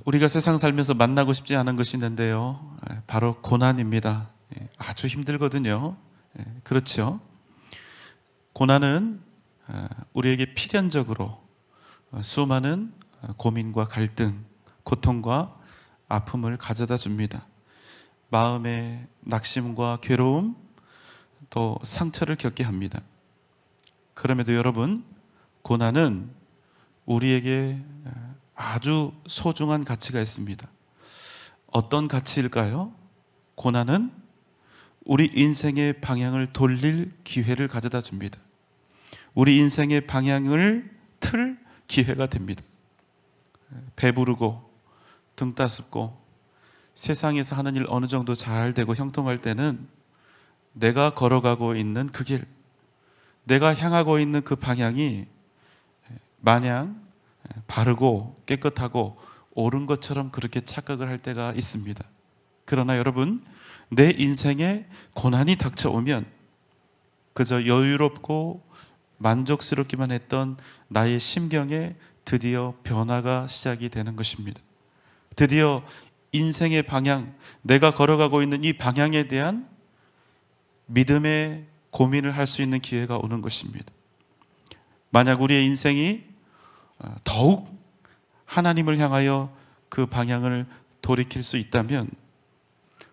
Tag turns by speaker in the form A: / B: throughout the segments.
A: 우리가 세상 살면서 만나고 싶지 않은 것이 있는데요. 바로 고난입니다. 아주 힘들거든요. 그렇죠? 고난은 우리에게 필연적으로 수많은 고민과 갈등, 고통과 아픔을 가져다 줍니다. 마음의 낙심과 괴로움, 또 상처를 겪게 합니다. 그럼에도 여러분, 고난은 우리에게 아주 소중한 가치가 있습니다. 어떤 가치일까요? 고난은 우리 인생의 방향을 돌릴 기회를 가져다 줍니다. 우리 인생의 방향을 틀 기회가 됩니다. 배부르고 등 따숩고 세상에서 하는 일 어느 정도 잘 되고 형통할 때는 내가 걸어가고 있는 그 길, 내가 향하고 있는 그 방향이 마냥 바르고 깨끗하고 옳은 것처럼 그렇게 착각을 할 때가 있습니다. 그러나 여러분, 내 인생에 고난이 닥쳐오면 그저 여유롭고 만족스럽기만 했던 나의 심경에 드디어 변화가 시작이 되는 것입니다. 드디어 인생의 방향, 내가 걸어가고 있는 이 방향에 대한 믿음의 고민을 할 수 있는 기회가 오는 것입니다. 만약 우리의 인생이 더욱 하나님을 향하여 그 방향을 돌이킬 수 있다면,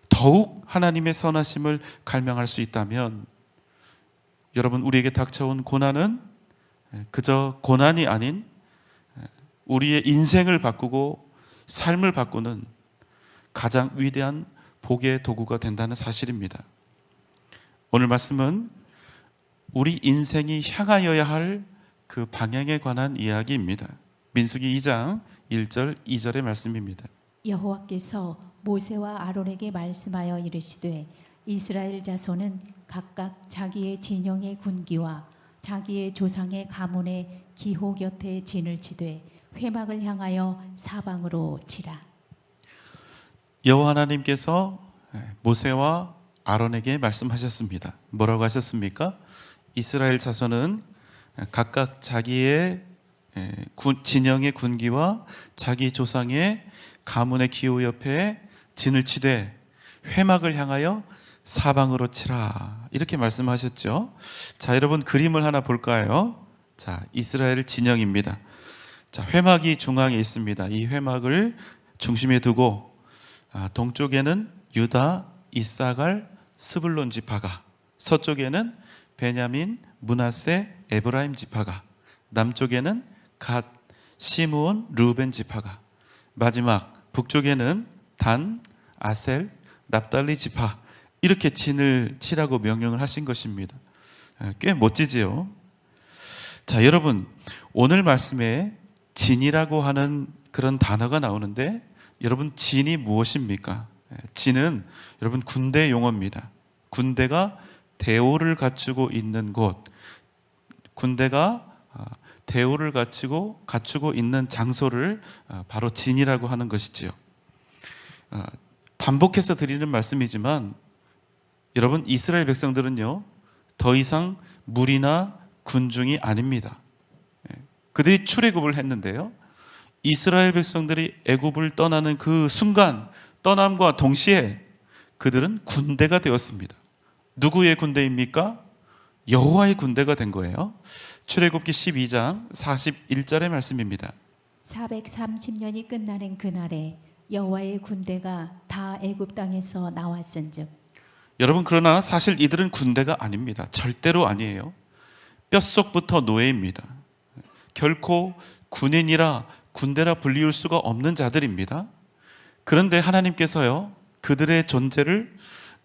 A: 더욱 하나님의 선하심을 갈망할 수 있다면, 여러분, 우리에게 닥쳐온 고난은 그저 고난이 아닌 우리의 인생을 바꾸고 삶을 바꾸는 가장 위대한 복의 도구가 된다는 사실입니다. 오늘 말씀은 우리 인생이 향하여야 할 그 방향에 관한 이야기입니다. 민수기 2장 1절 2절의 말씀입니다.
B: 여호와께서 모세와 아론에게 말씀하여 이르시되 이스라엘 자손은 각각 자기의 진영의 군기와 자기의 조상의 가문의 기호 곁에 진을 치되 회막을 향하여 사방으로 치라.
A: 여호와 하나님께서 모세와 아론에게 말씀하셨습니다. 뭐라고 하셨습니까? 이스라엘 자손은 각각 자기의 진영의 군기와 자기 조상의 가문의 기호 옆에 진을 치되 회막을 향하여 사방으로 치라, 이렇게 말씀하셨죠. 자, 여러분, 그림을 하나 볼까요? 자, 이스라엘 진영입니다. 자, 회막이 중앙에 있습니다. 이 회막을 중심에 두고 동쪽에는 유다, 이사갈, 스불론 지파가, 서쪽에는 베냐민, 므낫세, 에브라임 지파가, 남쪽에는 갓, 시므온, 르우벤 지파가, 마지막 북쪽에는 단, 아셀, 납달리 지파, 이렇게 진을 치라고 명령을 하신 것입니다. 꽤 멋지지요? 자, 여러분, 오늘 말씀에 진이라고 하는 그런 단어가 나오는데, 여러분, 진이 무엇입니까? 진은 여러분 군대 용어입니다. 군대가 대오를 갖추고 있는 곳, 군대가 대오를 갖추고 있는 장소를 바로 진이라고 하는 것이지요. 반복해서 드리는 말씀이지만 여러분, 이스라엘 백성들은요, 더 이상 무리나 군중이 아닙니다. 그들이 출애굽을 했는데요, 이스라엘 백성들이 애굽을 떠나는 그 순간, 떠남과 동시에 그들은 군대가 되었습니다. 누구의 군대입니까? 여호와의 군대가 된 거예요. 출애굽기 12장 41절의 말씀입니다.
B: 430년이 끝나는 그날에 여호와의 군대가 다 애굽 땅에서 나왔은즉.
A: 여러분, 그러나 사실 이들은 군대가 아닙니다. 절대로 아니에요. 뼛속부터 노예입니다. 결코 군인이라 군대라 불리울 수가 없는 자들입니다. 그런데 하나님께서요, 그들의 존재를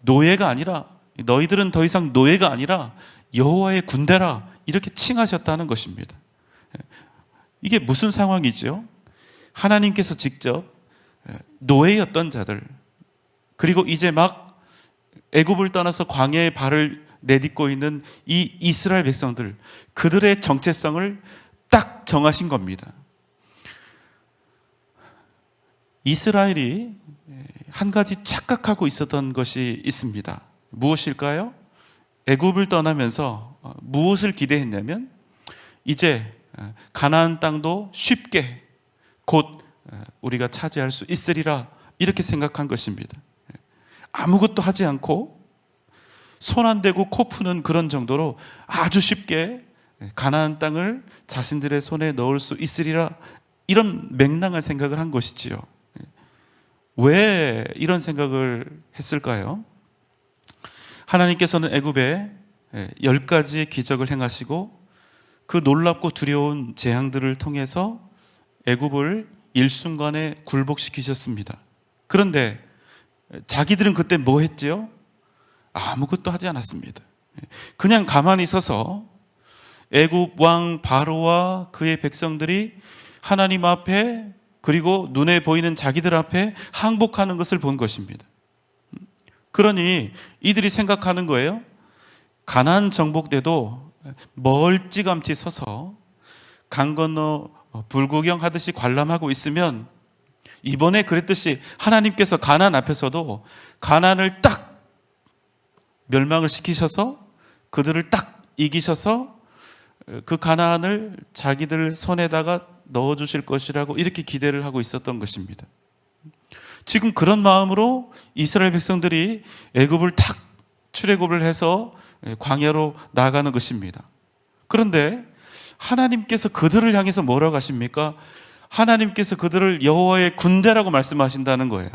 A: 노예가 아니라, 너희들은 더 이상 노예가 아니라 여호와의 군대라, 이렇게 칭하셨다는 것입니다. 이게 무슨 상황이죠? 하나님께서 직접 노예였던 자들, 그리고 이제 막 애굽을 떠나서 광야에 발을 내딛고 있는 이 이스라엘 백성들, 그들의 정체성을 딱 정하신 겁니다. 이스라엘이 한 가지 착각하고 있었던 것이 있습니다. 무엇일까요? 애굽을 떠나면서 무엇을 기대했냐면, 이제 가나안 땅도 쉽게 곧 우리가 차지할 수 있으리라 이렇게 생각한 것입니다. 아무것도 하지 않고 손 안 대고 코 푸는 그런 정도로 아주 쉽게 가나안 땅을 자신들의 손에 넣을 수 있으리라 이런 맹랑한 생각을 한 것이지요. 왜 이런 생각을 했을까요? 하나님께서는 애굽에 10가지의 기적을 행하시고 그 놀랍고 두려운 재앙들을 통해서 애굽을 일순간에 굴복시키셨습니다. 그런데 자기들은 그때 뭐 했지요? 아무것도 하지 않았습니다. 그냥 가만히 서서 애굽 왕 바로와 그의 백성들이 하나님 앞에 그리고 눈에 보이는 자기들 앞에 항복하는 것을 본 것입니다. 그러니 이들이 생각하는 거예요. 가나안 정복 때도 멀찌감치 서서 강 건너 불구경하듯이 관람하고 있으면 이번에 그랬듯이 하나님께서 가나안 앞에서도 가나안을 딱 멸망을 시키셔서 그들을 딱 이기셔서 그 가나안을 자기들 손에다가 넣어주실 것이라고 이렇게 기대를 하고 있었던 것입니다. 지금 그런 마음으로 이스라엘 백성들이 애굽을 탁 출애굽을 해서 광야로 나아가는 것입니다. 그런데 하나님께서 그들을 향해서 뭐라고 하십니까? 하나님께서 그들을 여호와의 군대라고 말씀하신다는 거예요.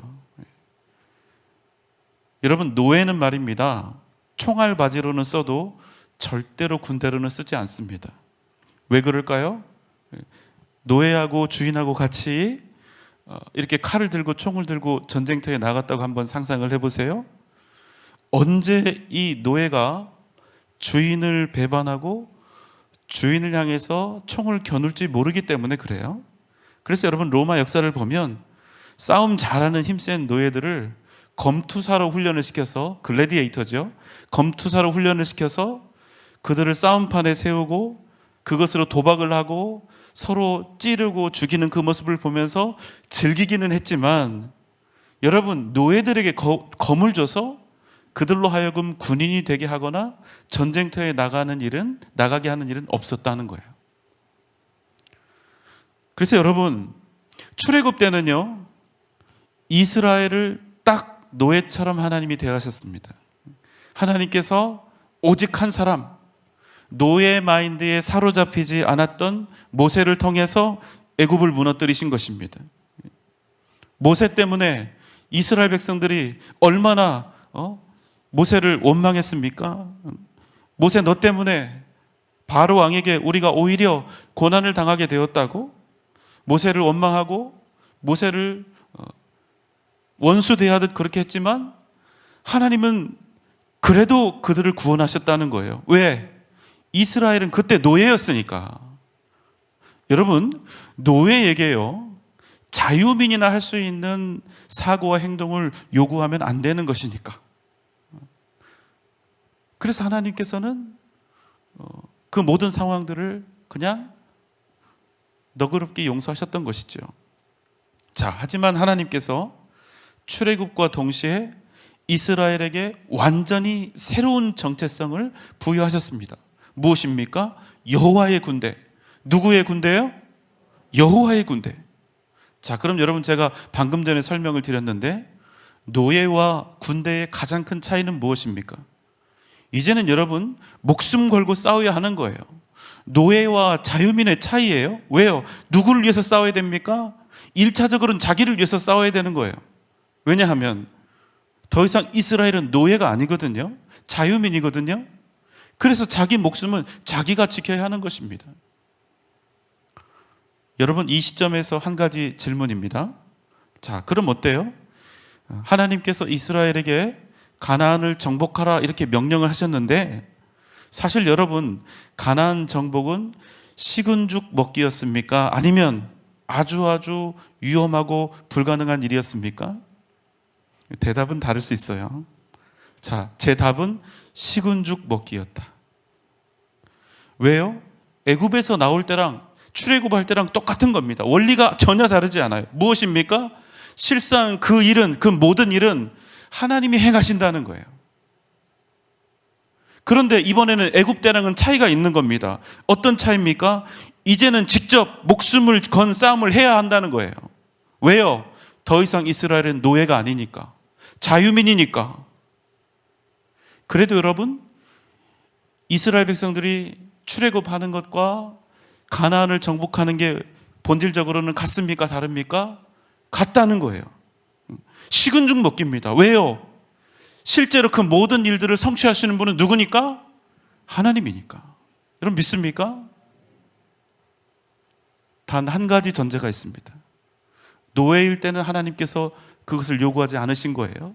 A: 여러분, 노예는 말입니다. 총알 바지로는 써도 절대로 군대로는 쓰지 않습니다. 왜 그럴까요? 노예하고 주인하고 같이 이렇게 칼을 들고 총을 들고 전쟁터에 나갔다고 한번 상상을 해보세요. 언제 이 노예가 주인을 배반하고 주인을 향해서 총을 겨눌지 모르기 때문에 그래요. 그래서 여러분, 로마 역사를 보면 싸움 잘하는 힘센 노예들을 검투사로 훈련을 시켜서, 글래디에이터죠, 검투사로 훈련을 시켜서 그들을 싸움판에 세우고 그것으로 도박을 하고 서로 찌르고 죽이는 그 모습을 보면서 즐기기는 했지만, 여러분, 노예들에게 검을 줘서 그들로 하여금 군인이 되게 하거나 전쟁터에 나가게 하는 일은 없었다는 거예요. 그래서 여러분, 출애굽 때는요, 이스라엘을 딱 노예처럼 하나님이 대하셨습니다. 하나님께서 오직 한 사람, 노예 마인드에 사로잡히지 않았던 모세를 통해서 애굽을 무너뜨리신 것입니다. 모세 때문에 이스라엘 백성들이 얼마나 모세를 원망했습니까? 모세, 너 때문에 바로 왕에게 우리가 오히려 고난을 당하게 되었다고? 모세를 원망하고 모세를 원수 대하듯 그렇게 했지만 하나님은 그래도 그들을 구원하셨다는 거예요. 왜? 이스라엘은 그때 노예였으니까. 여러분, 노예에게요, 자유민이나 할 수 있는 사고와 행동을 요구하면 안 되는 것이니까. 그래서 하나님께서는 그 모든 상황들을 그냥 너그럽게 용서하셨던 것이죠. 자, 하지만 하나님께서 출애굽과 동시에 이스라엘에게 완전히 새로운 정체성을 부여하셨습니다. 무엇입니까? 여호와의 군대. 누구의 군대요? 여호와의 군대. 자, 그럼 여러분, 제가 방금 전에 설명을 드렸는데 노예와 군대의 가장 큰 차이는 무엇입니까? 이제는 여러분, 목숨 걸고 싸워야 하는 거예요. 노예와 자유민의 차이예요. 왜요? 누구를 위해서 싸워야 됩니까? 1차적으로는 자기를 위해서 싸워야 되는 거예요. 왜냐하면 더 이상 이스라엘은 노예가 아니거든요. 자유민이거든요. 그래서 자기 목숨은 자기가 지켜야 하는 것입니다. 여러분, 이 시점에서 한 가지 질문입니다. 자, 그럼 어때요? 하나님께서 이스라엘에게 가나안을 정복하라 이렇게 명령을 하셨는데, 사실 여러분, 가나안 정복은 식은 죽 먹기였습니까? 아니면 아주 위험하고 불가능한 일이었습니까? 대답은 다를 수 있어요. 자, 제 답은 식은 죽 먹기였다. 왜요? 애굽에서 나올 때랑 출애굽할 때랑 똑같은 겁니다. 원리가 전혀 다르지 않아요. 무엇입니까? 실상 그 일은, 그 모든 일은 하나님이 행하신다는 거예요. 그런데 이번에는 애굽 때랑은 차이가 있는 겁니다. 어떤 차이입니까? 이제는 직접 목숨을 건 싸움을 해야 한다는 거예요. 왜요? 더 이상 이스라엘은 노예가 아니니까. 자유민이니까. 그래도 여러분, 이스라엘 백성들이 출애굽하는 것과 가나안을 정복하는 게 본질적으로는 같습니까? 다릅니까? 같다는 거예요. 식은 죽 먹기입니다. 왜요? 실제로 그 모든 일들을 성취하시는 분은 누구니까? 하나님이니까. 여러분 믿습니까? 단 한 가지 전제가 있습니다. 노예일 때는 하나님께서 그것을 요구하지 않으신 거예요.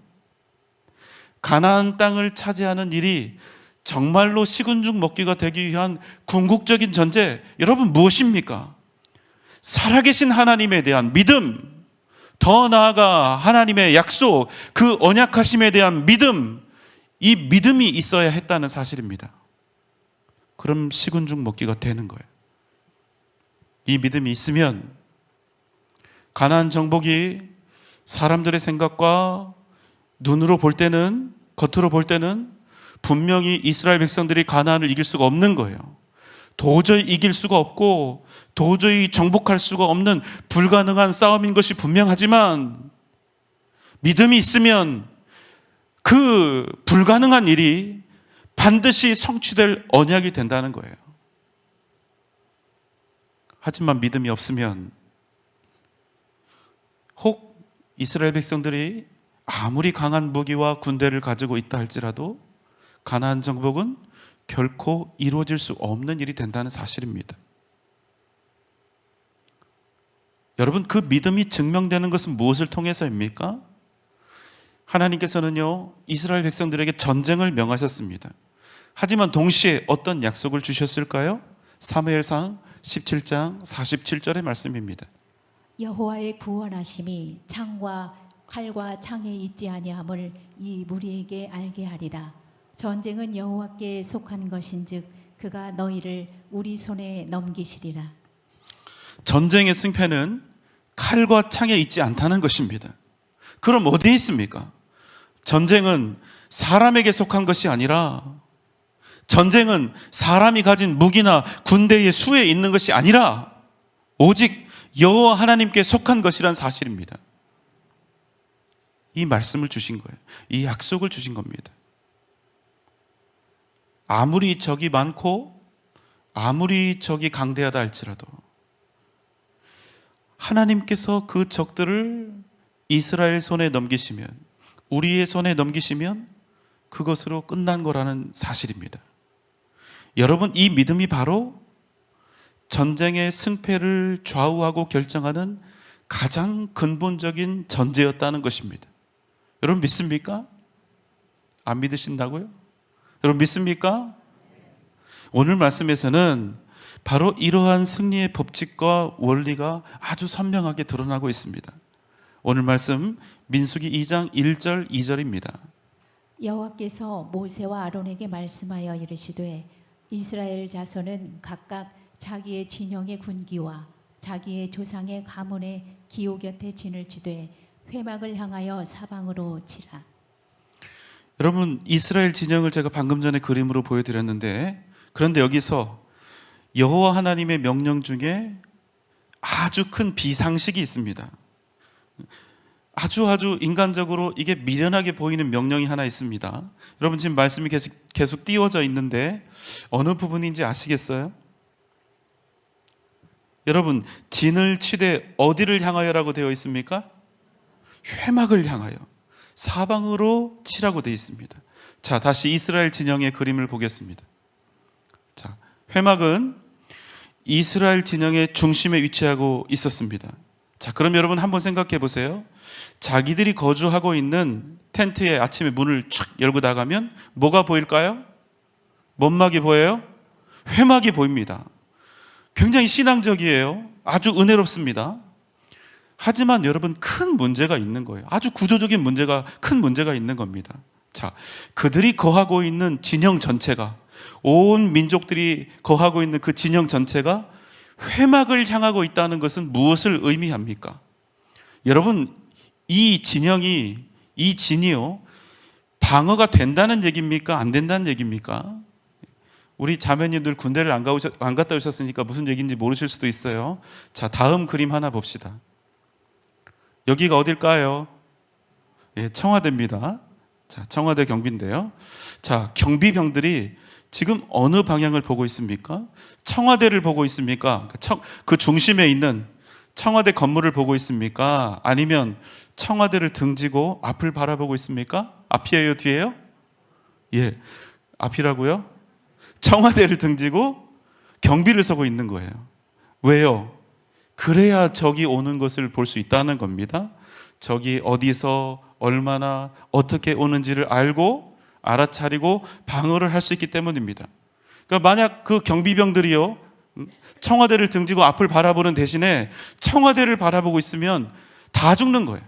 A: 가나안 땅을 차지하는 일이 정말로 식은 죽 먹기가 되기 위한 궁극적인 전제, 여러분 무엇입니까? 살아계신 하나님에 대한 믿음, 더 나아가 하나님의 약속, 그 언약하심에 대한 믿음, 이 믿음이 있어야 했다는 사실입니다. 그럼 식은 죽 먹기가 되는 거예요. 이 믿음이 있으면 가나안 정복이 사람들의 생각과 눈으로 볼 때는, 겉으로 볼 때는 분명히 이스라엘 백성들이 가나안을 이길 수가 없는 거예요. 도저히 이길 수가 없고 도저히 정복할 수가 없는 불가능한 싸움인 것이 분명하지만 믿음이 있으면 그 불가능한 일이 반드시 성취될 언약이 된다는 거예요. 하지만 믿음이 없으면 혹 이스라엘 백성들이 아무리 강한 무기와 군대를 가지고 있다 할지라도 가나안 정복은 결코 이루어질 수 없는 일이 된다는 사실입니다. 여러분, 그 믿음이 증명되는 것은 무엇을 통해서입니까? 하나님께서는요, 이스라엘 백성들에게 전쟁을 명하셨습니다. 하지만 동시에 어떤 약속을 주셨을까요? 사무엘상 17장 47절의 말씀입니다.
B: 여호와의 구원하심이 창과 칼과 창에 있지 아니함을 이 무리에게 알게 하리라. 전쟁은 여호와께 속한 것인즉 그가 너희를 우리 손에 넘기시리라.
A: 전쟁의 승패는 칼과 창에 있지 않다는 것입니다. 그럼 어디에 있습니까? 전쟁은 사람에게 속한 것이 아니라, 전쟁은 사람이 가진 무기나 군대의 수에 있는 것이 아니라 오직 여호와 하나님께 속한 것이란 사실입니다. 이 말씀을 주신 거예요. 이 약속을 주신 겁니다. 아무리 적이 많고 아무리 적이 강대하다 할지라도 하나님께서 그 적들을 이스라엘 손에 넘기시면, 우리의 손에 넘기시면 그것으로 끝난 거라는 사실입니다. 여러분, 이 믿음이 바로 전쟁의 승패를 좌우하고 결정하는 가장 근본적인 전제였다는 것입니다. 여러분 믿습니까? 안 믿으신다고요? 여러분 믿습니까? 오늘 말씀에서는 바로 이러한 승리의 법칙과 원리가 아주 선명하게 드러나고 있습니다. 오늘 말씀 민수기 2장 1절 2절입니다.
B: 여호와께서 모세와 아론에게 말씀하여 이르시되 이스라엘 자손은 각각 자기의 진영의 군기와 자기의 조상의 가문의 기호 곁에 진을 치되 회막을 향하여 사방으로 치라.
A: 여러분, 이스라엘 진영을 제가 방금 전에 그림으로 보여드렸는데, 그런데 여기서 여호와 하나님의 명령 중에 아주 큰 비상식이 있습니다. 아주 인간적으로 이게 미련하게 보이는 명령이 하나 있습니다. 여러분, 지금 말씀이 계속 띄워져 있는데 어느 부분인지 아시겠어요? 여러분, 진을 치되 어디를 향하여라고 되어 있습니까? 회막을 향하여 사방으로 치라고 되어 있습니다. 자, 다시 이스라엘 진영의 그림을 보겠습니다. 자, 회막은 이스라엘 진영의 중심에 위치하고 있었습니다. 자, 그럼 여러분 한번 생각해 보세요. 자기들이 거주하고 있는 텐트에 아침에 문을 촥 열고 나가면 뭐가 보일까요? 뭔 막이 보여요? 회막이 보입니다. 굉장히 신앙적이에요. 아주 은혜롭습니다. 하지만 여러분, 큰 문제가 있는 거예요. 아주 구조적인 큰 문제가 있는 겁니다. 자, 그들이 거하고 있는 진영 전체가, 온 민족들이 거하고 있는 그 진영 전체가 회막을 향하고 있다는 것은 무엇을 의미합니까? 여러분, 이 진이요, 방어가 된다는 얘기입니까? 안 된다는 얘기입니까? 우리 자매님들 군대를 안 갔다 오셨으니까 무슨 얘기인지 모르실 수도 있어요. 자, 다음 그림 하나 봅시다. 여기가 어딜까요? 예, 청와대입니다. 자, 청와대 경비인데요. 자, 경비병들이 지금 어느 방향을 보고 있습니까? 청와대를 보고 있습니까? 그 중심에 있는 청와대 건물을 보고 있습니까? 아니면 청와대를 등지고 앞을 바라보고 있습니까? 앞이에요, 뒤에요? 예, 앞이라고요? 청와대를 등지고 경비를 서고 있는 거예요. 왜요? 그래야 적이 오는 것을 볼 수 있다는 겁니다. 적이 어디서 얼마나 어떻게 오는지를 알고 알아차리고 방어를 할 수 있기 때문입니다. 그러니까 만약 그 경비병들이요, 청와대를 등지고 앞을 바라보는 대신에 청와대를 바라보고 있으면 다 죽는 거예요.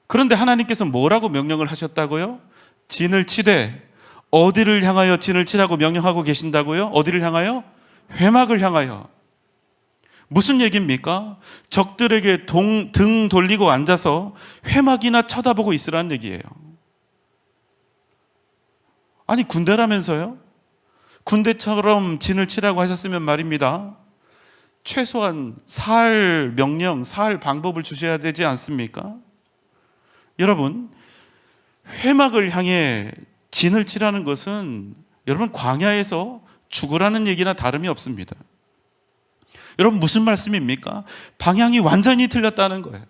A: 그런데 하나님께서 뭐라고 명령을 하셨다고요? 진을 치되. 어디를 향하여 진을 치라고 명령하고 계신다고요? 어디를 향하여? 회막을 향하여. 무슨 얘기입니까? 적들에게 등 돌리고 앉아서 회막이나 쳐다보고 있으라는 얘기예요. 아니, 군대라면서요? 군대처럼 진을 치라고 하셨으면 말입니다, 최소한 살 명령, 살 방법을 주셔야 되지 않습니까? 여러분, 회막을 향해 진을 치라는 것은 여러분 광야에서 죽으라는 얘기나 다름이 없습니다. 여러분, 무슨 말씀입니까? 방향이 완전히 틀렸다는 거예요.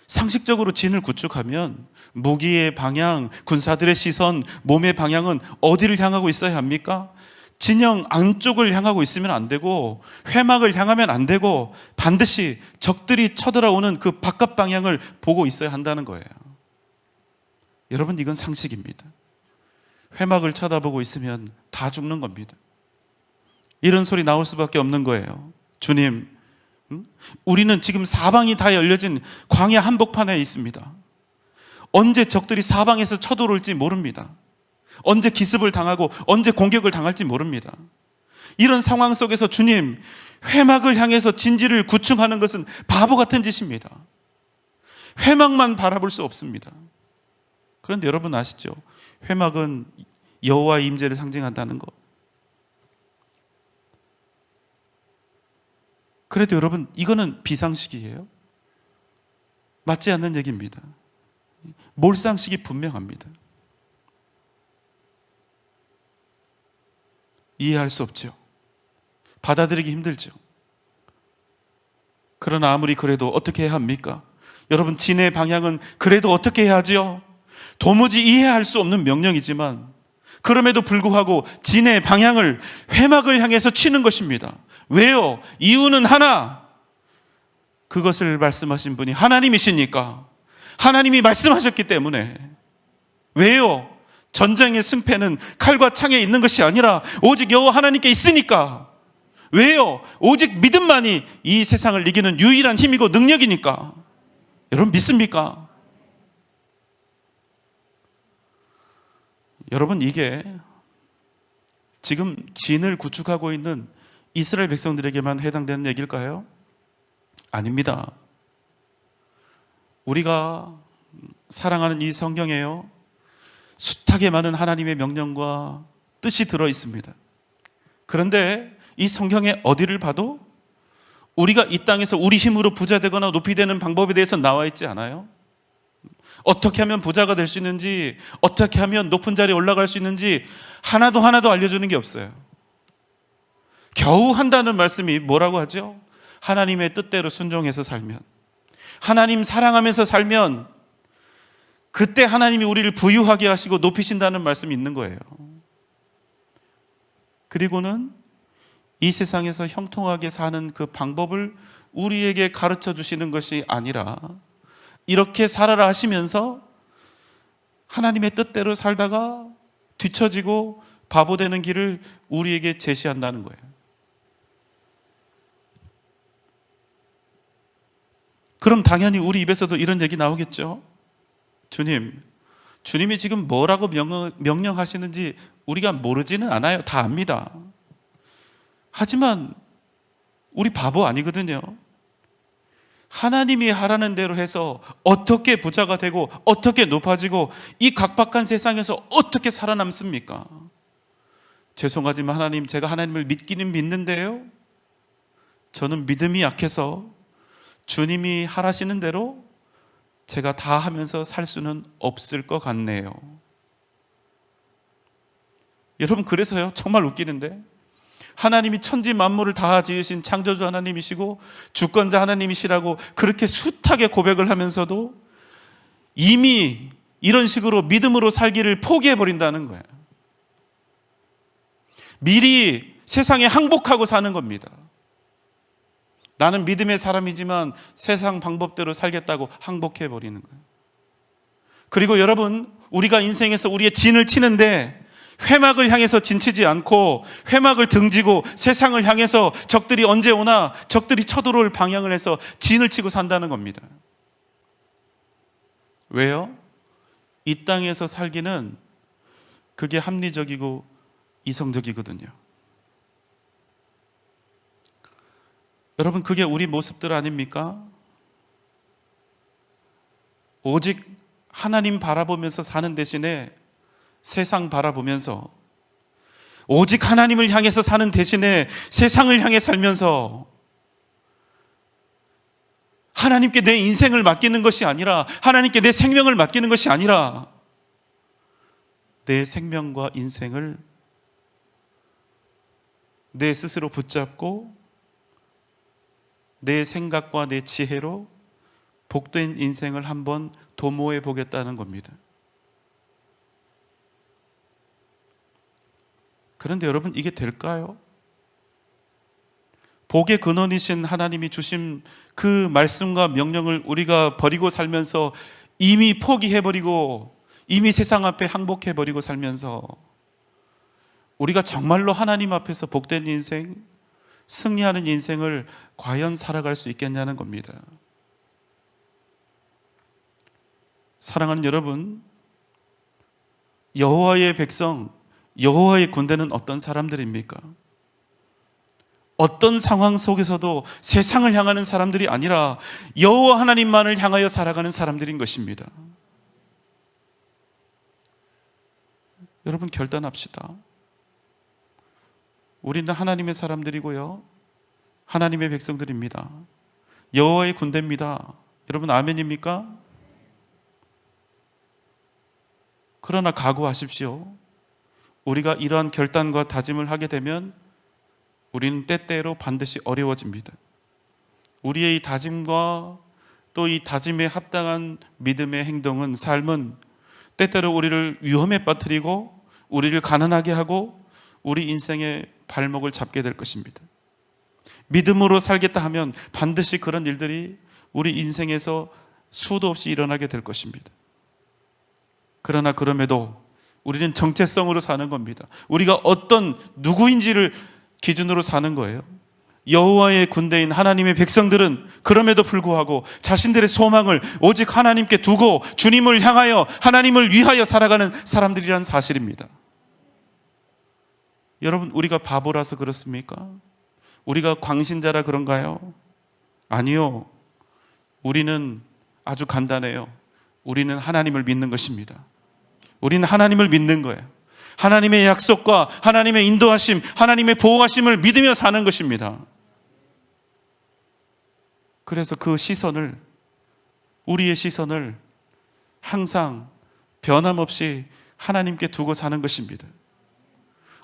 A: 상식적으로 진을 구축하면 무기의 방향, 군사들의 시선, 몸의 방향은 어디를 향하고 있어야 합니까? 진영 안쪽을 향하고 있으면 안 되고 회막을 향하면 안 되고 반드시 적들이 쳐들어오는 그 바깥 방향을 보고 있어야 한다는 거예요. 여러분, 이건 상식입니다. 회막을 쳐다보고 있으면 다 죽는 겁니다. 이런 소리 나올 수밖에 없는 거예요. 주님, 우리는 지금 사방이 다 열려진 광야 한복판에 있습니다. 언제 적들이 사방에서 쳐들어올지 모릅니다. 언제 기습을 당하고 언제 공격을 당할지 모릅니다. 이런 상황 속에서 주님, 회막을 향해서 진지를 구축하는 것은 바보 같은 짓입니다. 회막만 바라볼 수 없습니다. 그런데 여러분 아시죠? 회막은 여호와의 임재를 상징한다는 것. 그래도 여러분, 이거는 비상식이에요. 맞지 않는 얘기입니다. 몰상식이 분명합니다. 이해할 수 없죠. 받아들이기 힘들죠. 그러나 아무리 그래도 어떻게 해야 합니까? 여러분, 진의 방향은 그래도 어떻게 해야지요? 도무지 이해할 수 없는 명령이지만 그럼에도 불구하고 진의 방향을 회막을 향해서 치는 것입니다. 왜요? 이유는 하나. 그것을 말씀하신 분이 하나님이시니까. 하나님이 말씀하셨기 때문에. 왜요? 전쟁의 승패는 칼과 창에 있는 것이 아니라 오직 여호와 하나님께 있으니까. 왜요? 오직 믿음만이 이 세상을 이기는 유일한 힘이고 능력이니까. 여러분, 믿습니까? 여러분, 이게 지금 진을 구축하고 있는 이스라엘 백성들에게만 해당되는 얘기일까요? 아닙니다. 우리가 사랑하는 이 성경에요, 숱하게 많은 하나님의 명령과 뜻이 들어 있습니다. 그런데 이 성경의 어디를 봐도 우리가 이 땅에서 우리 힘으로 부자 되거나 높이 되는 방법에 대해서 나와 있지 않아요. 어떻게 하면 부자가 될 수 있는지, 어떻게 하면 높은 자리에 올라갈 수 있는지 하나도 알려주는 게 없어요. 겨우 한다는 말씀이 뭐라고 하죠? 하나님의 뜻대로 순종해서 살면, 하나님 사랑하면서 살면 그때 하나님이 우리를 부유하게 하시고 높이신다는 말씀이 있는 거예요. 그리고는 이 세상에서 형통하게 사는 그 방법을 우리에게 가르쳐 주시는 것이 아니라 이렇게 살아라 하시면서 하나님의 뜻대로 살다가 뒤처지고 바보 되는 길을 우리에게 제시한다는 거예요. 그럼 당연히 우리 입에서도 이런 얘기 나오겠죠. 주님이 지금 뭐라고 명령하시는지 우리가 모르지는 않아요. 다 압니다. 하지만 우리 바보 아니거든요. 하나님이 하라는 대로 해서 어떻게 부자가 되고 어떻게 높아지고 이 각박한 세상에서 어떻게 살아남습니까? 죄송하지만 하나님, 제가 하나님을 믿기는 믿는데요, 저는 믿음이 약해서 주님이 하라시는 대로 제가 다 하면서 살 수는 없을 것 같네요. 여러분, 그래서요, 정말 웃기는데, 하나님이 천지 만물을 다 지으신 창조주 하나님이시고 주권자 하나님이시라고 그렇게 숱하게 고백을 하면서도 이미 이런 식으로 믿음으로 살기를 포기해버린다는 거예요. 미리 세상에 항복하고 사는 겁니다. 나는 믿음의 사람이지만 세상 방법대로 살겠다고 항복해버리는 거예요. 그리고 여러분, 우리가 인생에서 우리의 진을 치는데 회막을 향해서 진치지 않고 회막을 등지고 세상을 향해서 적들이 언제 오나 적들이 쳐들어올 방향을 해서 진을 치고 산다는 겁니다. 왜요? 이 땅에서 살기는 그게 합리적이고 이성적이거든요. 여러분, 그게 우리 모습들 아닙니까? 오직 하나님 바라보면서 사는 대신에 세상 바라보면서, 오직 하나님을 향해서 사는 대신에 세상을 향해 살면서 하나님께 내 인생을 맡기는 것이 아니라, 하나님께 내 생명을 맡기는 것이 아니라 내 생명과 인생을 내 스스로 붙잡고 내 생각과 내 지혜로 복된 인생을 한번 도모해 보겠다는 겁니다. 그런데 여러분, 이게 될까요? 복의 근원이신 하나님이 주신 그 말씀과 명령을 우리가 버리고 살면서 이미 포기해버리고 이미 세상 앞에 항복해버리고 살면서 우리가 정말로 하나님 앞에서 복된 인생, 승리하는 인생을 과연 살아갈 수 있겠냐는 겁니다. 사랑하는 여러분, 여호와의 백성, 여호와의 군대는 어떤 사람들입니까? 어떤 상황 속에서도 세상을 향하는 사람들이 아니라 여호와 하나님만을 향하여 살아가는 사람들인 것입니다. 여러분, 결단합시다. 우리는 하나님의 사람들이고요, 하나님의 백성들입니다. 여호와의 군대입니다. 여러분, 아멘입니까? 그러나 각오하십시오. 우리가 이러한 결단과 다짐을 하게 되면 우리는 때때로 반드시 어려워집니다. 우리의 이 다짐과 또 이 다짐에 합당한 믿음의 행동은, 삶은 때때로 우리를 위험에 빠뜨리고 우리를 가난하게 하고 우리 인생의 발목을 잡게 될 것입니다. 믿음으로 살겠다 하면 반드시 그런 일들이 우리 인생에서 수도 없이 일어나게 될 것입니다. 그러나 그럼에도 우리는 정체성으로 사는 겁니다. 우리가 어떤 누구인지를 기준으로 사는 거예요. 여호와의 군대인 하나님의 백성들은 그럼에도 불구하고 자신들의 소망을 오직 하나님께 두고 주님을 향하여 하나님을 위하여 살아가는 사람들이라는 사실입니다. 여러분, 우리가 바보라서 그렇습니까? 우리가 광신자라 그런가요? 아니요. 우리는 아주 간단해요. 우리는 하나님을 믿는 것입니다. 우리는 하나님을 믿는 거예요. 하나님의 약속과 하나님의 인도하심, 하나님의 보호하심을 믿으며 사는 것입니다. 그래서 그 시선을, 우리의 시선을 항상 변함없이 하나님께 두고 사는 것입니다.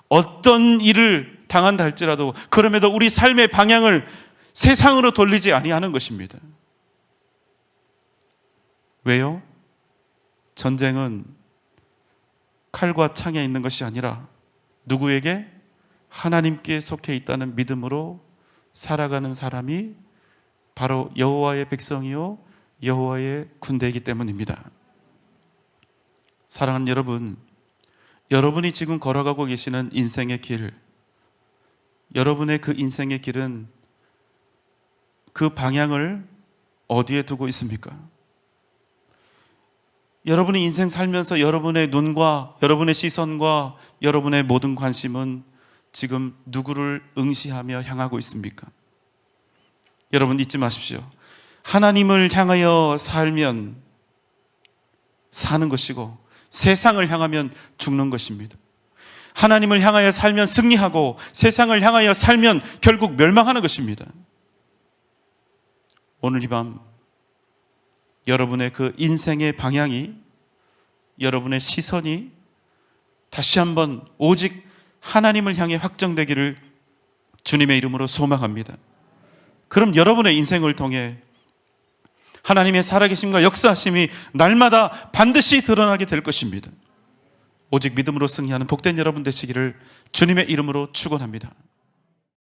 A: 어떤 일을 당한다 할지라도 그럼에도 우리 삶의 방향을 세상으로 돌리지 아니하는 것입니다. 왜요? 전쟁은 칼과 창에 있는 것이 아니라 누구에게? 하나님께 속해 있다는 믿음으로 살아가는 사람이 바로 여호와의 백성이요 여호와의 군대이기 때문입니다. 사랑하는 여러분, 여러분이 지금 걸어가고 계시는 인생의 길, 여러분의 그 인생의 길은 그 방향을 어디에 두고 있습니까? 여러분이 인생 살면서 여러분의 눈과 여러분의 시선과 여러분의 모든 관심은 지금 누구를 응시하며 향하고 있습니까? 여러분, 잊지 마십시오. 하나님을 향하여 살면 사는 것이고 세상을 향하면 죽는 것입니다. 하나님을 향하여 살면 승리하고 세상을 향하여 살면 결국 멸망하는 것입니다. 오늘 이 밤 여러분의 그 인생의 방향이, 여러분의 시선이 다시 한번 오직 하나님을 향해 확정되기를 주님의 이름으로 소망합니다. 그럼 여러분의 인생을 통해 하나님의 살아계심과 역사하심이 날마다 반드시 드러나게 될 것입니다. 오직 믿음으로 승리하는 복된 여러분 되시기를 주님의 이름으로 축원합니다.